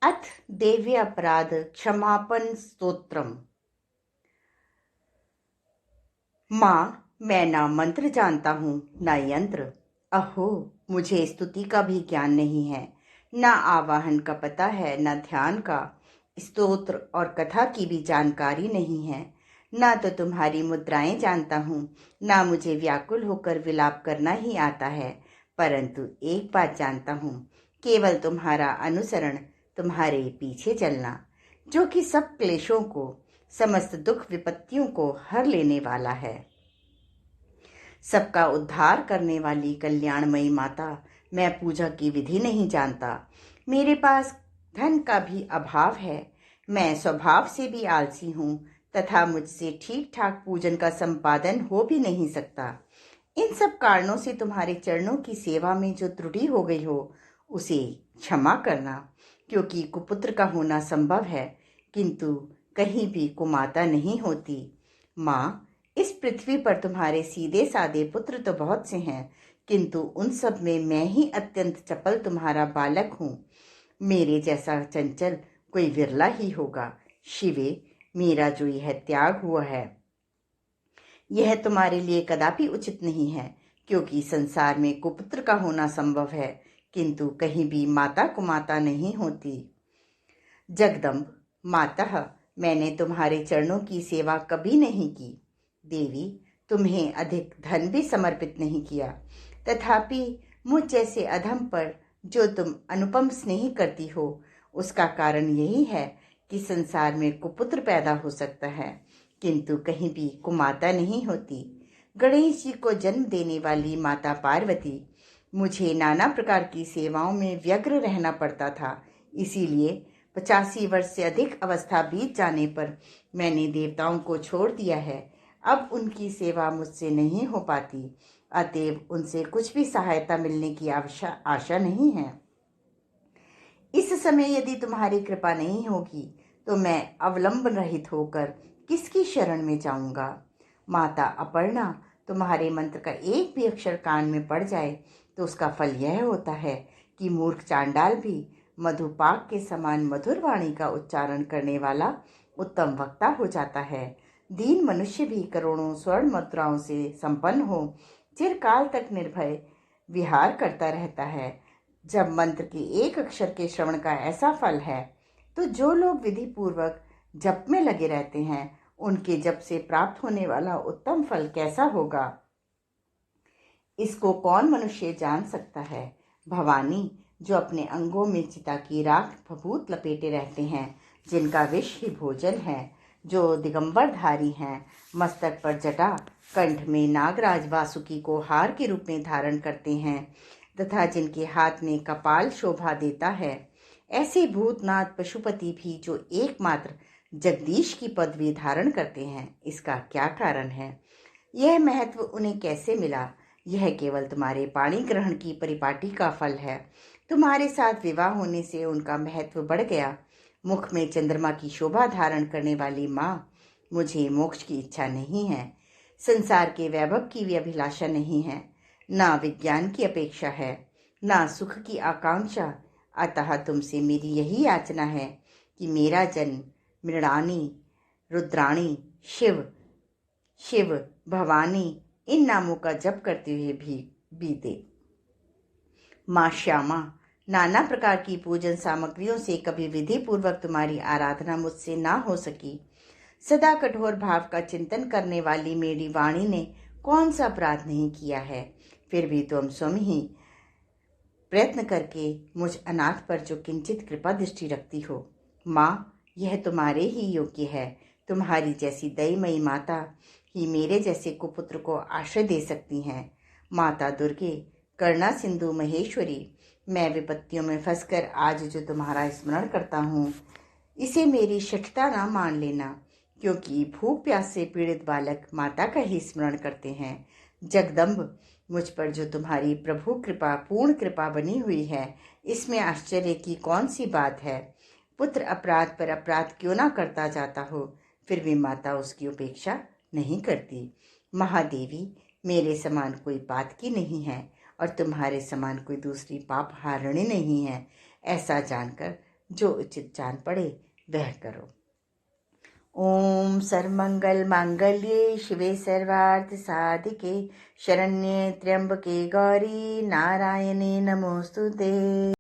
अथ देव्य अपराध क्षमापन स्तोत्रम। माँ, मैं ना मंत्र जानता हूँ ना यंत्र। अहो, मुझे स्तुति का भी ज्ञान नहीं है, ना आवाहन का पता है ना ध्यान का। स्तोत्र और कथा की भी जानकारी नहीं है। ना तो तुम्हारी मुद्राएं जानता हूँ, ना मुझे व्याकुल होकर विलाप करना ही आता है। परंतु एक बात जानता हूँ, केवल तुम्हारा अनुसरण, तुम्हारे पीछे चलना, जो कि सब क्लेशों को, समस्त दुख विपत्तियों को हर लेने वाला है। सबका उद्धार करने वाली कल्याणमयी माता, मैं पूजा की विधि नहीं जानता। मेरे पास धन का भी अभाव है। मैं स्वभाव से भी आलसी हूँ तथा मुझसे ठीक ठाक पूजन का संपादन हो भी नहीं सकता। इन सब कारणों से तुम्हारे चरणों की सेवा में जो त्रुटि हो गई हो, उसे क्षमा करना, क्योंकि कुपुत्र का होना संभव है, किंतु कहीं भी कुमाता नहीं होती। माँ, इस पृथ्वी पर तुम्हारे सीधे साधे पुत्र तो बहुत से हैं, किंतु उन सब में मैं ही अत्यंत चपल तुम्हारा बालक हूँ। मेरे जैसा चंचल कोई विरला ही होगा। शिवे, मेरा जो यह त्याग हुआ है, यह तुम्हारे लिए कदापि उचित नहीं है, क्योंकि संसार में कुपुत्र का होना संभव है, किंतु कहीं भी माता कुमाता नहीं होती। जगदम्ब मातः, मैंने तुम्हारे चरणों की सेवा कभी नहीं की। देवी, तुम्हें अधिक धन भी समर्पित नहीं किया, तथापि मुझ जैसे अधम पर जो तुम अनुपम स्नेह करती हो, उसका कारण यही है कि संसार में कुपुत्र पैदा हो सकता है, किंतु कहीं भी कुमाता नहीं होती। गणेश जी को जन्म देने वाली माता पार्वती, मुझे नाना प्रकार की सेवाओं में व्यग्र रहना पड़ता था। इसीलिए 85 वर्ष से अधिक अवस्था बीत जाने पर मैंने देवताओं को छोड़ दिया है। अब उनकी सेवा मुझसे नहीं हो पाती, अतएव उनसे कुछ भी सहायता मिलने की आशा नहीं है। इस समय यदि तुम्हारी कृपा नहीं होगी तो मैं अवलंबन रहित होकर किसकी शरण में जाऊंगा। माता अपर्णा, तुम्हारे मंत्र का एक भी अक्षर कान में पड़ जाए तो उसका फल यह होता है कि मूर्ख चांडाल भी मधुपाक के समान मधुर वाणी का उच्चारण करने वाला उत्तम वक्ता हो जाता है। दीन मनुष्य भी करोड़ों स्वर्ण मुद्राओं से संपन्न हो चिरकाल तक निर्भय विहार करता रहता है। जब मंत्र के एक अक्षर के श्रवण का ऐसा फल है, तो जो लोग विधि पूर्वक जप में लगे रहते हैं, उनके जप से प्राप्त होने वाला उत्तम फल कैसा होगा, इसको कौन मनुष्य जान सकता है। भवानी, जो अपने अंगों में चिता की राख भभूत लपेटे रहते हैं, जिनका विष ही भोजन है, जो दिगंबरधारी हैं, मस्तक पर जटा, कंठ में नागराज वासुकी को हार के रूप में धारण करते हैं, तथा जिनके हाथ में कपाल शोभा देता है, ऐसे भूतनाथ पशुपति भी जो एकमात्र जगदीश की पदवी धारण करते हैं, इसका क्या कारण है? यह महत्व उन्हें कैसे मिला? यह केवल तुम्हारे पाणी ग्रहण की परिपाटी का फल है। तुम्हारे साथ विवाह होने से उनका महत्व बढ़ गया। मुख में चंद्रमा की शोभा धारण करने वाली माँ, मुझे मोक्ष की इच्छा नहीं है, संसार के वैभव की भी अभिलाषा नहीं है, ना विज्ञान की अपेक्षा है, ना सुख की आकांक्षा। अतः तुमसे मेरी यही याचना है कि मेरा जन्म मृणानी, रुद्राणी, शिव शिव, भवानी इन नामों का जप करते हुए भी बीते। माँ श्यामा, नाना प्रकार की पूजन सामग्रियों से कभी विधि पूर्वक तुम्हारी आराधना मुझसे ना हो सकी। सदा कठोर भाव का चिंतन करने वाली मेरी वाणी ने कौन सा अपराध नहीं किया है, फिर भी तुम स्वयं ही प्रयत्न करके मुझ अनाथ पर जो किंचित कृपा दृष्टि रखती हो। माँ, यह तुम्हारे ही योग्य है। तुम्हारी जैसी दयमयी माता ही मेरे जैसे कुपुत्र को आश्रय दे सकती हैं। माता दुर्गे, करुणा सिंधु महेश्वरी, मैं विपत्तियों में फंसकर आज जो तुम्हारा स्मरण करता हूँ, इसे मेरी शठता ना मान लेना, क्योंकि भूख प्यास से पीड़ित बालक माता का ही स्मरण करते हैं। जगदम्ब, मुझ पर जो तुम्हारी प्रभु कृपा, पूर्ण कृपा बनी हुई है, इसमें आश्चर्य की कौन सी बात है। पुत्र अपराध पर अपराध क्यों ना करता जाता हो, फिर भी माता उसकी उपेक्षा नहीं करती। महादेवी, मेरे समान कोई बात की नहीं है और तुम्हारे समान कोई दूसरी पाप हारिणी नहीं है। ऐसा जानकर जो उचित जान पड़े वह करो। ओम सर्वमंगल मांगल्ये शिवे सर्वार्थ साधिके शरण्ये त्र्यंबके गौरी नारायणे नमोस्तुते।